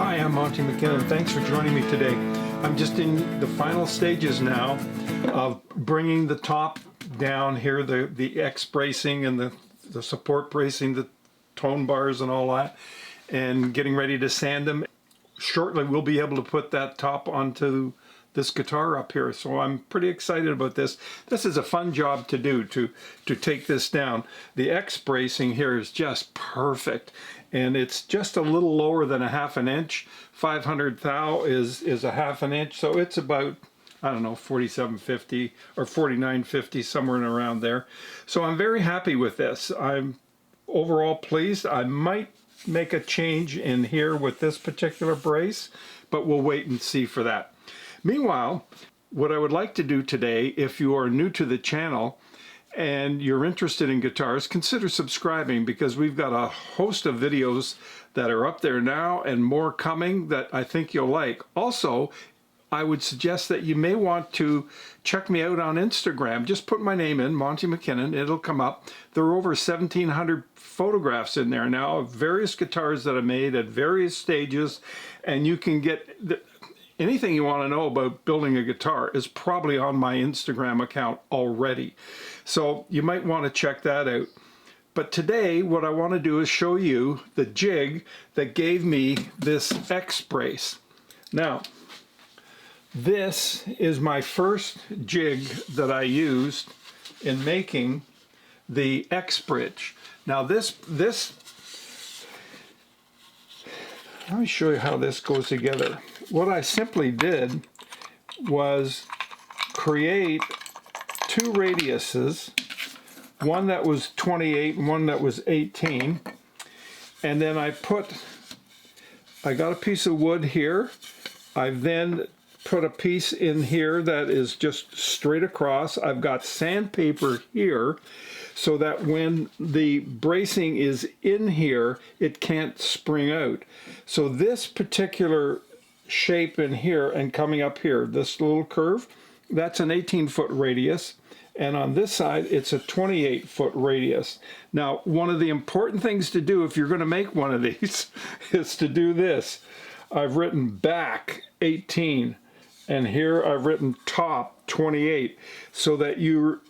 Hi, I'm Monty McKinnon. Thanks for joining me today. I'm just in the final stages now of bringing the top down here, the X bracing and the support bracing, the tone bars and all that, and getting ready to sand them. Shortly we'll be able to put that top onto this guitar up here, so I'm pretty excited about this. This is a fun job to do, to take this down. The X bracing here is just perfect, and it's just a little lower than a half an inch. 500 thou is a half an inch, so it's about, I don't know, 4750 or 4950, somewhere in around there. So I'm very happy with this. I'm overall pleased. I might make a change in here with this particular brace, but we'll wait and see for that. Meanwhile, what I would like to do today, if you are new to the channel and you're interested in guitars, consider subscribing, because we've got a host of videos that are up there now and more coming that I think you'll like. Also, I would suggest that you may want to check me out on Instagram. Just put my name in, Monty McKinnon, it'll come up. There are over 1,700 photographs in there now of various guitars that I made at various stages, and you can get anything you want to know about building a guitar is probably on my Instagram account already. So you might want to check that out. But today what I want to do is show you the jig that gave me this X brace. Now, this is my first jig that I used in making the X bridge. Now this let me show you how this goes together. What I simply did was create two radiuses, one that was 28 and one that was 18, and then I got a piece of wood here. I've then put a piece in here that is just straight across. I've got sandpaper here so that when the bracing is in here, it can't spring out. So this particular shape in here and coming up here, this little curve, that's an 18-foot radius, and on this side it's a 28-foot radius. Now, one of the important things to do if you're going to make one of these is to do this. I've written back 18, and here I've written top 28, so that you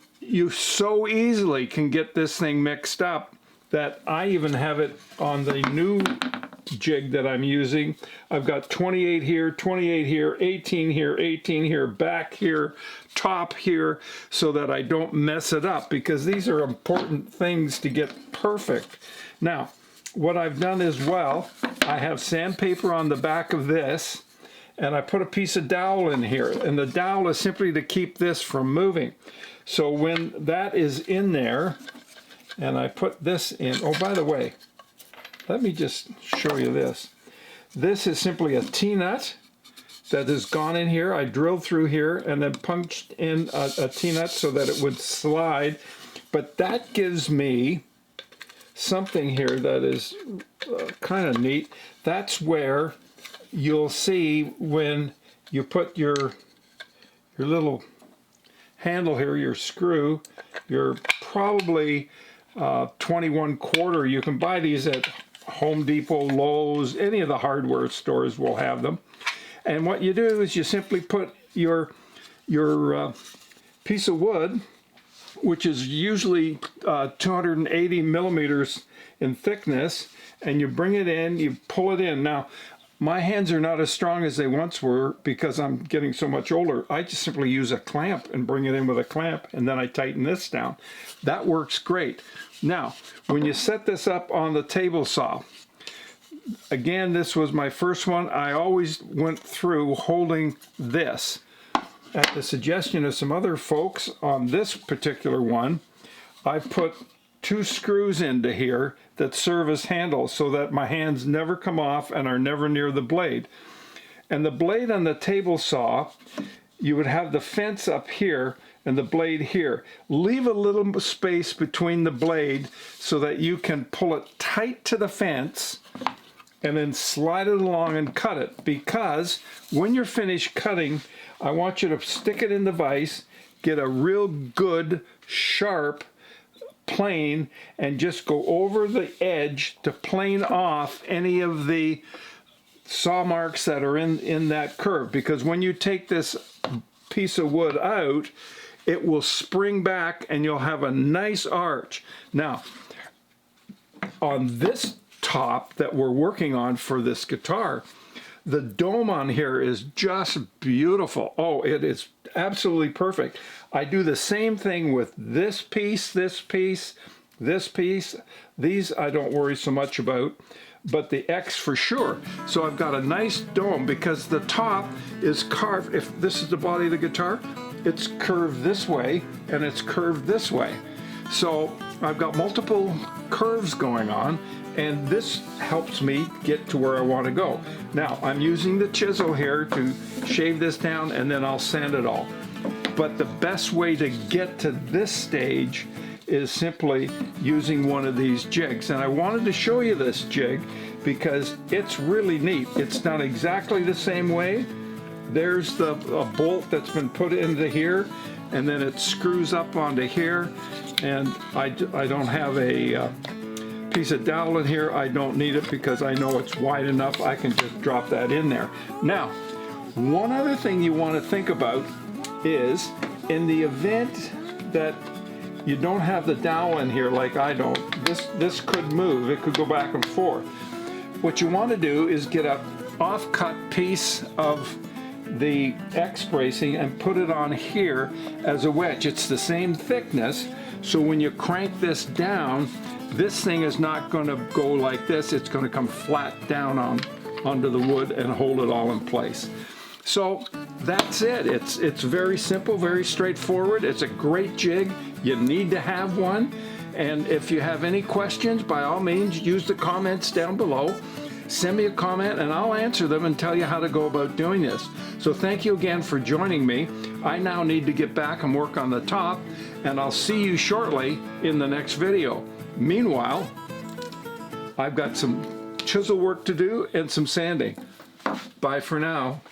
so easily can get this thing mixed up that I even have it on the new jig that I'm using. I've got 28 here, 28 here, 18 here, 18 here, back here, top here, so that I don't mess it up, because these are important things to get perfect. Now, what I've done as well, I have sandpaper on the back of this, and I put a piece of dowel in here, and the dowel is simply to keep this from moving. So when that is in there, and I put this in, oh, by the way, let me just show you this. This is simply a T-nut that has gone in here. I drilled through here and then punched in a T-nut so that it would slide. But that gives me something here that is kind of neat. That's where you'll see when you put your little handle here, your screw, you're probably 21/4. You can buy these at Home Depot, Lowe's, any of the hardware stores will have them. And what you do is you simply put your piece of wood, which is usually 280 millimeters in thickness, and you bring it in, you pull it in. Now, my hands are not as strong as they once were because I'm getting so much older. I just simply use a clamp and bring it in with a clamp, and then I tighten this down. That works great. Now, when you set this up on the table saw, again, this was my first one. I always went through holding this. At the suggestion of some other folks on this particular one, I put two screws into here that serve as handles so that my hands never come off and are never near the blade. And the blade on the table saw, you would have the fence up here and the blade here. Leave a little space between the blade so that you can pull it tight to the fence and then slide it along and cut it, because when you're finished cutting, I want you to stick it in the vise, get a real good sharp plane, and just go over the edge to plane off any of the saw marks that are in that curve, because when you take this piece of wood out, it will spring back and you'll have a nice arch. Now, on this top that we're working on for this guitar, the dome on here is just beautiful. Oh, it is absolutely perfect. I do the same thing with this piece, this piece, this piece. These I don't worry so much about, but the X for sure. So I've got a nice dome because the top is carved. If this is the body of the guitar, it's curved this way and it's curved this way. So I've got multiple curves going on, and this helps me get to where I want to go. Now I'm using the chisel here to shave this down, and then I'll sand it all. But the best way to get to this stage is simply using one of these jigs. And I wanted to show you this jig because it's really neat. It's done exactly the same way. There's a bolt that's been put into here, and then it screws up onto here. And I don't have a piece of dowel in here. I don't need it because I know it's wide enough. I can just drop that in there. Now, one other thing you want to think about is, in the event that you don't have the dowel in here like I don't, this could move. It could go back and forth. What you want to do is get a off-cut piece of the X bracing and put it on here as a wedge. It's the same thickness, so when you crank this down, this thing is not going to go like this. It's going to come flat down onto the wood and hold it all in place. So that's it. It's very simple, very straightforward. It's a great jig. You need to have one. And if you have any questions, by all means, use the comments down below. Send me a comment and I'll answer them and tell you how to go about doing this. So thank you again for joining me. I now need to get back and work on the top, and I'll see you shortly in the next video. Meanwhile, I've got some chisel work to do and some sanding. Bye for now.